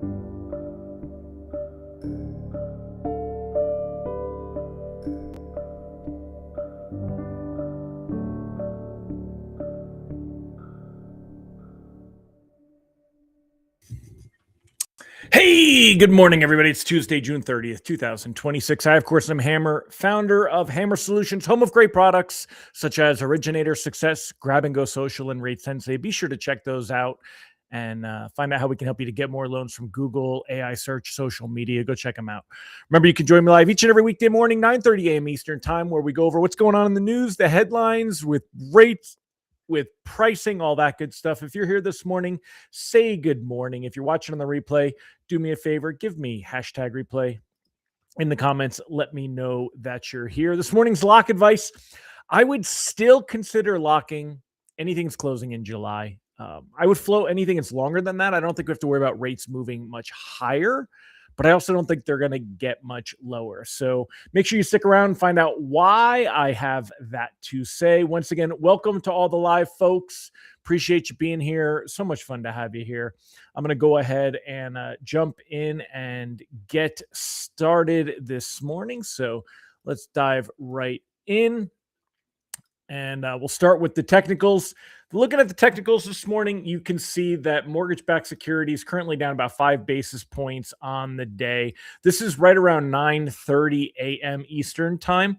Hey, good morning, everybody. It's Tuesday, June 30th, 2026. I, of course, am Hammer, founder of Hammer Solutions, home of great products such as Originator, Success, Grab and Go Social, and Rate Sensei. Be sure to check those out and find out how we can help you to get more loans from Google, AI search, social media. Go check them out. Remember, you can join me live each and every weekday morning, 9:30 a.m. Eastern Time, where we go over what's going on in the news, the headlines with rates, with pricing, all that good stuff. If you're here this morning, say good morning. If you're watching on the replay, do me a favor, give me hashtag replay in the comments. Let me know that you're here. This morning's lock advice. I would still consider locking anything's closing in July. I would float anything that's longer than that. I don't think we have to worry about rates moving much higher, but I also don't think they're going to get much lower. So make sure you stick around and find out why I have that to say. Once again, welcome to all the live folks. Appreciate you being here. So much fun to have you here. I'm going to go ahead and jump in and get started this morning. So let's dive right in. And we'll start with the technicals. Looking at the technicals this morning, you can see that mortgage-backed securities currently down about 5 basis points on the day. This is right around 9:30 a.m. Eastern time.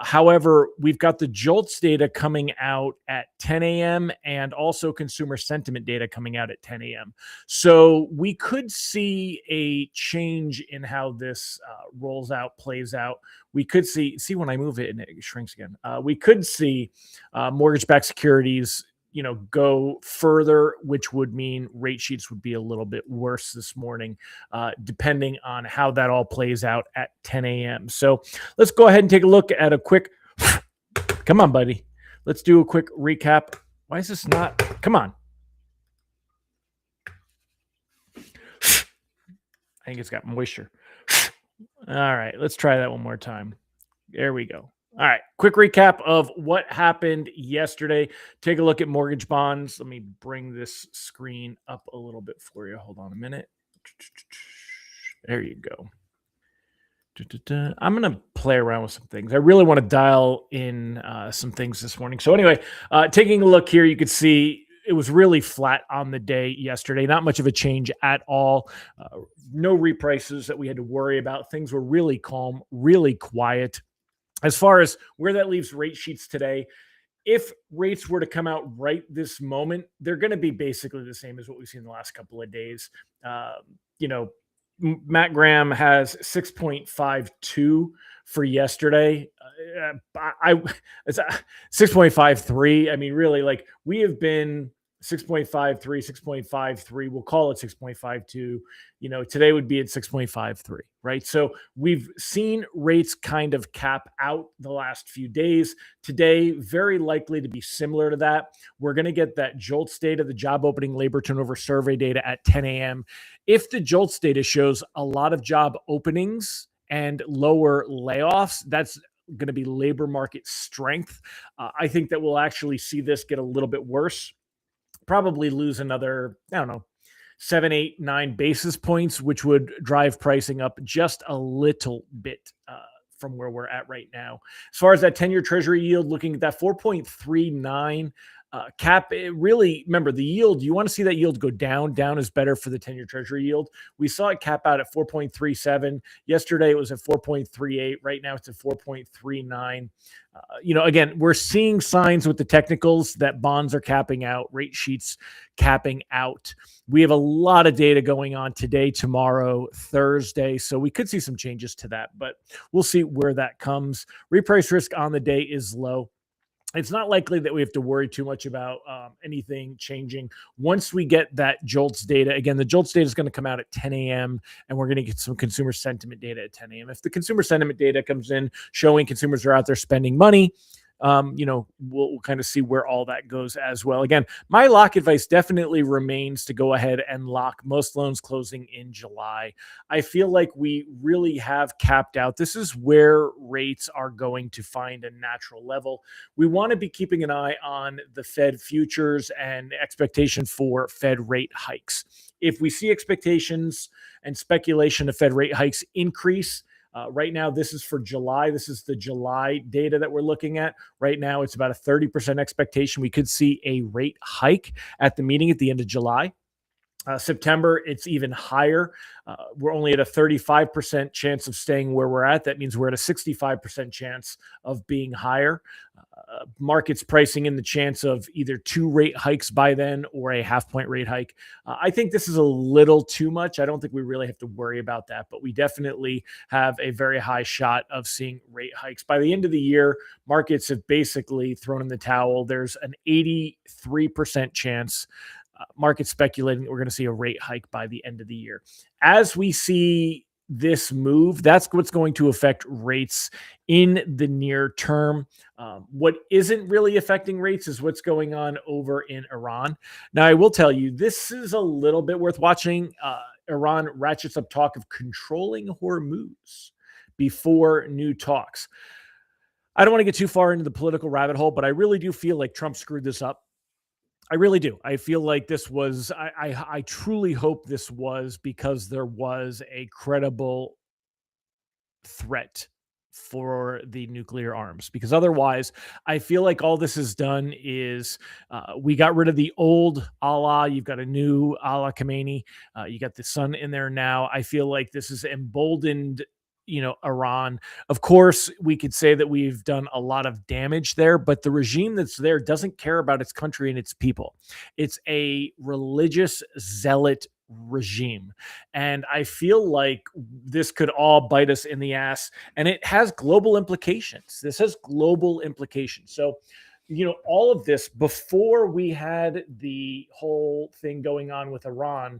However, we've got the JOLTS data coming out at 10 a.m. and also consumer sentiment data coming out at 10 a.m. So we could see a change in how this rolls out, plays out. We could see when I move it and it shrinks again. We could see mortgage-backed securities go further, which would mean rate sheets would be a little bit worse this morning, depending on how that all plays out at 10 a.m. So let's go ahead and take a look at a quick, come on, buddy. Let's do a quick recap. Why is this not, come on. I think it's got moisture. All right, let's try that one more time. There we go. All right, quick recap of what happened yesterday. Take a look at mortgage bonds. Let me bring this screen up a little bit for you. Hold on a minute. There you go. I'm going to play around with some things. I really want to dial in some things this morning. So anyway, taking a look here, you can see it was really flat on the day yesterday. Not much of a change at all. No reprices that we had to worry about. Things were really calm, really quiet. As far as where that leaves rate sheets today, if rates were to come out right this moment, they're going to be basically the same as what we've seen the last couple of days. Matt Graham has 6.52 for yesterday. It's 6.53. I mean, really, like we have been 6.53, 6.53. We'll call it 6.52. Today would be at 6.53, right? So we've seen rates kind of cap out the last few days. Today, very likely to be similar to that. We're going to get that JOLTS data, the job opening labor turnover survey data at 10 a.m. If the JOLTS data shows a lot of job openings and lower layoffs, that's going to be labor market strength. I think that we'll actually see this get a little bit worse. Probably lose another, 7, 8, 9 basis points, which would drive pricing up just a little bit from where we're at right now. As far as that 10-year treasury yield, looking at that 4.39 cap, really, remember the yield, you want to see that yield go down. Down is better for the 10-year treasury yield. We saw it cap out at 4.37. Yesterday it was at 4.38. Right now it's at 4.39. Again, we're seeing signs with the technicals that bonds are capping out, rate sheets capping out. We have a lot of data going on today, tomorrow, Thursday, so we could see some changes to that, but we'll see where that comes. Reprice risk on the day is low. It's not likely that we have to worry too much about anything changing. Once we get that JOLTS data, again, the JOLTS data is going to come out at 10 a.m. and we're going to get some consumer sentiment data at 10 a.m. If the consumer sentiment data comes in showing consumers are out there spending money, we'll kind of see where all that goes as well. Again, my lock advice definitely remains to go ahead and lock most loans closing in July. I feel like we really have capped out. This is where rates are going to find a natural level. We want to be keeping an eye on the Fed futures and expectation for Fed rate hikes. if we see expectations and speculation of Fed rate hikes increase, right now, this is for July. This is the July data that we're looking at. Right now, it's about a 30% expectation. We could see a rate hike at the meeting at the end of July. September, it's even higher. We're only at a 35% chance of staying where we're at. That means we're at a 65% chance of being higher. Markets pricing in the chance of either 2 rate hikes by then or a half-point rate hike. I think this is a little too much. I don't think we really have to worry about that, but we definitely have a very high shot of seeing rate hikes. By the end of the year, markets have basically thrown in the towel. There's an 83% chance market speculating that we're going to see a rate hike by the end of the year. As we see this move, that's what's going to affect rates in the near term. What isn't really affecting rates is what's going on over in Iran. Now, I will tell you, this is a little bit worth watching. Iran ratchets up talk of controlling Hormuz before new talks. I don't want to get too far into the political rabbit hole, but I really do feel like Trump screwed this up. I really do. I feel like this was, I truly hope this was because there was a credible threat for the nuclear arms, because otherwise I feel like all this has done is we got rid of the old Allah. You've got a new Allah Khamenei. You got the son in there now. I feel like this is emboldened Iran. Of course, we could say that we've done a lot of damage there, but the regime that's there doesn't care about its country and its people. It's a religious zealot regime. And I feel like this could all bite us in the ass, and it has global implications. This has global implications. So, all of this, before we had the whole thing going on with Iran,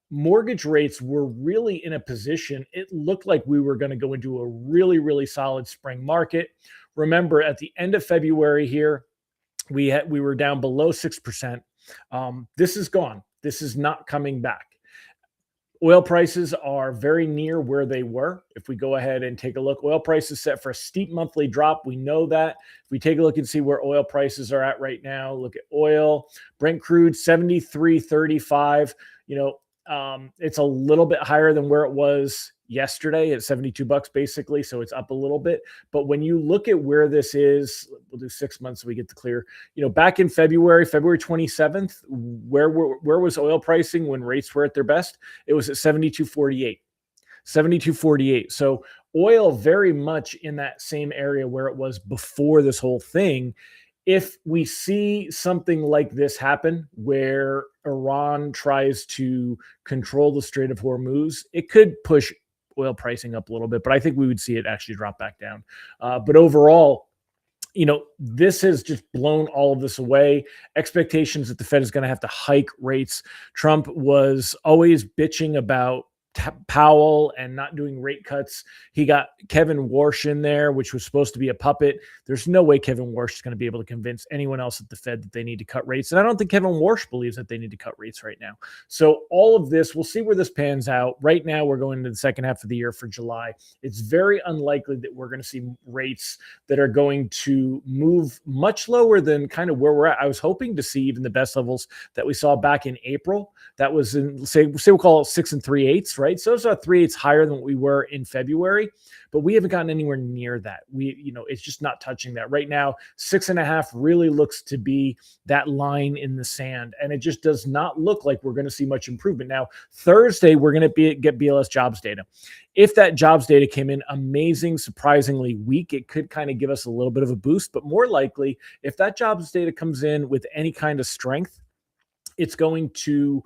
mortgage rates were really in a position. It looked like we were going to go into a really, really solid spring market. Remember, at the end of February here, we were down below 6%. This is gone. This is not coming back. Oil prices are very near where they were. If we go ahead and take a look, oil prices set for a steep monthly drop. We know that. If we take a look and see where oil prices are at right now, look at oil, Brent crude, 73.35. It's a little bit higher than where it was yesterday at $72 basically. So it's up a little bit. But when you look at where this is, we'll do 6 months so we get the clear. Back in February 27th, where was oil pricing when rates were at their best? It was at 72.48. 72.48. So oil very much in that same area where it was before this whole thing. If we see something like this happen where Iran tries to control the Strait of Hormuz, it could push oil pricing up a little bit, but I think we would see it actually drop back down. But overall, this has just blown all of this away. Expectations that the Fed is going to have to hike rates. Trump was always bitching about Powell and not doing rate cuts. He got Kevin Warsh in there, which was supposed to be a puppet. There's no way Kevin Warsh is going to be able to convince anyone else at the Fed that they need to cut rates. And I don't think Kevin Warsh believes that they need to cut rates right now. So all of this, we'll see where this pans out. Right now, we're going into the second half of the year for July. It's very unlikely that we're going to see rates that are going to move much lower than kind of where we're at. I was hoping to see even the best levels that we saw back in April. That was in, say we'll call it 6 3/8, right? So it's about 3/8 higher than what we were in February, but we haven't gotten anywhere near that. It's just not touching that right now. 6.5 really looks to be that line in the sand, and it just does not look like we're going to see much improvement. Now, Thursday, we're going to get BLS jobs data. If that jobs data came in amazing, surprisingly weak, it could kind of give us a little bit of a boost, but more likely, if that jobs data comes in with any kind of strength, it's going to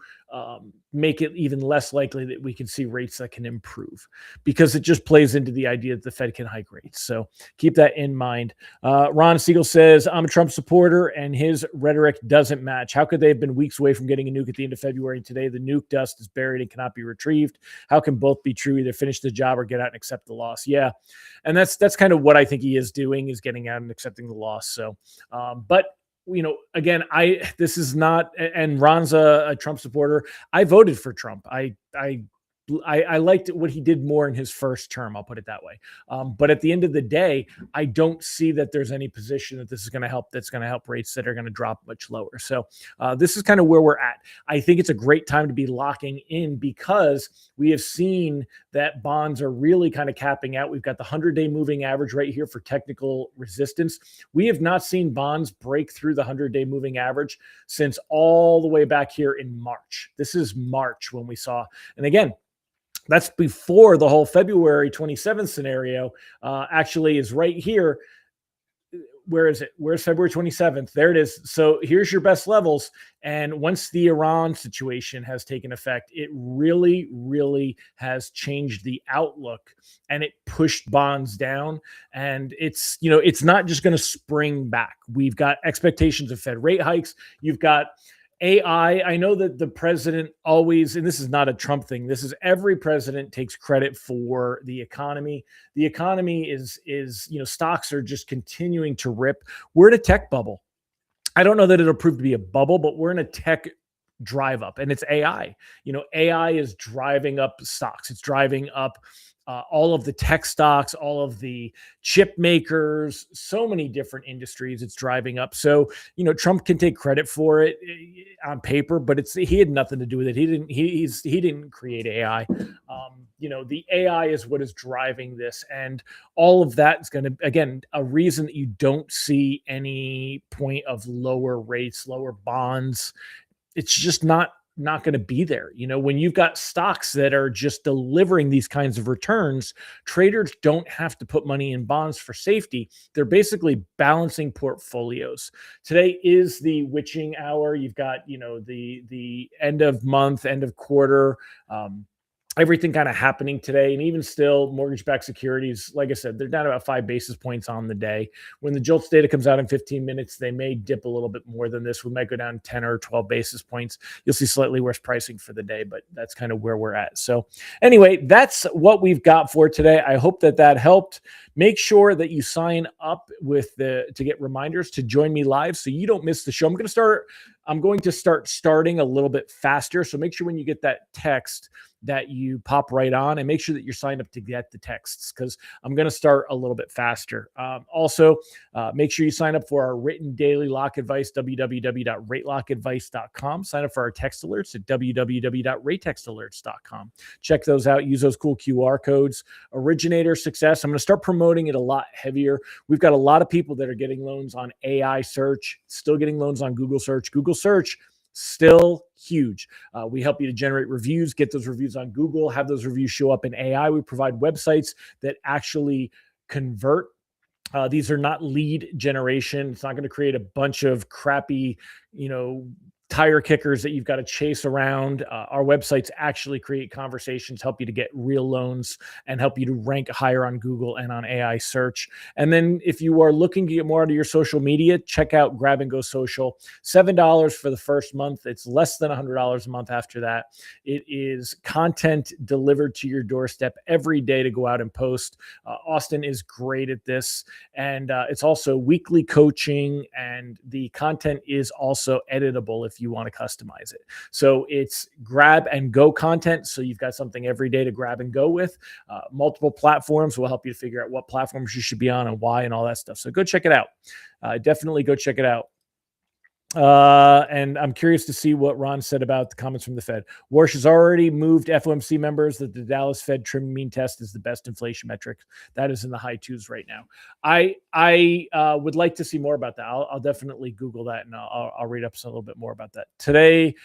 make it even less likely that we can see rates that can improve, because it just plays into the idea that the Fed can hike rates. So keep that in mind. Ron Siegel says, I'm a Trump supporter and his rhetoric doesn't match. How could they have been weeks away from getting a nuke at the end of February? And today the nuke dust is buried and cannot be retrieved. How can both be true? Either finish the job or get out and accept the loss. Yeah. And that's kind of what I think he is doing, is getting out and accepting the loss. So, but again, this is not, and Ron's a Trump supporter. I voted for Trump. I I liked what he did more in his first term. I'll put it that way. But at the end of the day, I don't see that there's any position that this is going to help. That's going to help rates that are going to drop much lower. So this is kind of where we're at. I think it's a great time to be locking in because we have seen that bonds are really kind of capping out. We've got the 100-day moving average right here for technical resistance. We have not seen bonds break through the 100-day moving average since all the way back here in March. This is March when we saw, and again, that's before the whole February 27th scenario actually is right here. Where is it? Where's February 27th? There it is. So here's your best levels. And once the Iran situation has taken effect, it really, really has changed the outlook and it pushed bonds down. And it's, it's not just going to spring back. We've got expectations of Fed rate hikes. You've got AI. I know that the president always, and this is not a Trump thing, this is every president takes credit for the economy. The economy is, stocks are just continuing to rip. We're in a tech bubble. I don't know that it'll prove to be a bubble, but we're in a tech drive up and it's AI. AI is driving up stocks. It's driving up all of the tech stocks, all of the chip makers, so many different industries it's driving up. So, Trump can take credit for it on paper, but he had nothing to do with it. He didn't create AI. The AI is what is driving this. And all of that is going to, again, a reason that you don't see any point of lower rates, lower bonds. It's just not going to be there. When you've got stocks that are just delivering these kinds of returns, traders don't have to put money in bonds for safety. They're basically balancing portfolios. Today is the witching hour. You've got, the end of month, end of quarter, everything kind of happening today. And even still, mortgage-backed securities, like I said, they're down about 5 basis points on the day. When the JOLTS data comes out in 15 minutes, they may dip a little bit more than this. We might go down 10 or 12 basis points. You'll see slightly worse pricing for the day, but that's kind of where we're at. So anyway, that's what we've got for today. I hope that helped. Make sure that you sign up to get reminders to join me live so you don't miss the show. I'm going to start starting a little bit faster. So make sure when you get that text that you pop right on and make sure that you're signed up to get the texts because I'm going to start a little bit faster. Also, make sure you sign up for our written daily lock advice, www.ratelockedvice.com. Sign up for our text alerts at www.ratetextalerts.com. Check those out. Use those cool QR codes. Originator Success. I'm going to start promoting it a lot heavier. We've got a lot of people that are getting loans on AI search, still getting loans on Google search. Google search, still huge. We help you to generate reviews, get those reviews on Google, have those reviews show up in AI. We provide websites that actually convert. These are not lead generation. It's not going to create a bunch of crappy, tire kickers that you've got to chase around. Our websites actually create conversations, help you to get real loans, and help you to rank higher on Google and on AI search. And then if you are looking to get more out of your social media, check out Grab and Go Social. $7 for the first month. It's less than $100 a month after that. It is content delivered to your doorstep every day to go out and post. Austin is great at this. And it's also weekly coaching, and the content is also editable if you want to customize it. So it's grab and go content. So you've got something every day to grab and go with. Multiple platforms will help you to figure out what platforms you should be on and why and all that stuff. So go check it out. Definitely go check it out. And I'm curious to see what Ron said about the comments from the Fed. Warsh has already moved FOMC members that the Dallas Fed trim mean test is the best inflation metric. That is in the high twos right now. I would like to see more about that. I'll definitely Google that and I'll read up a little bit more about that. Today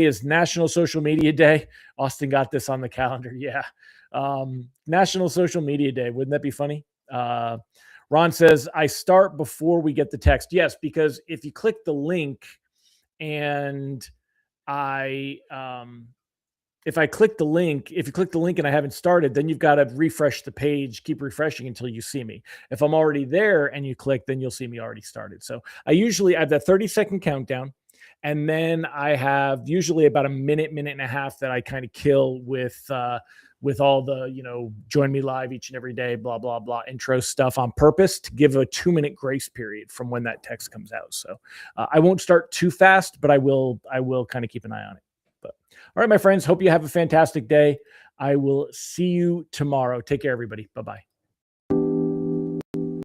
is National Social Media Day. Austin got this on the calendar. Yeah. National Social Media Day. Wouldn't that be funny? Ron says, I start before we get the text. Yes, because if you click the link and if you click the link and I haven't started, then you've got to refresh the page, keep refreshing until you see me. If I'm already there and you click, then you'll see me already started. So I have that 30-second countdown. And then I have usually about a minute and a half that I kind of kill with all the, join me live each and every day, blah, blah, blah, intro stuff on purpose to give a 2-minute grace period from when that text comes out. So I won't start too fast, but I will kind of keep an eye on it. But all right, my friends, hope you have a fantastic day. I will see you tomorrow. Take care, everybody. Bye bye.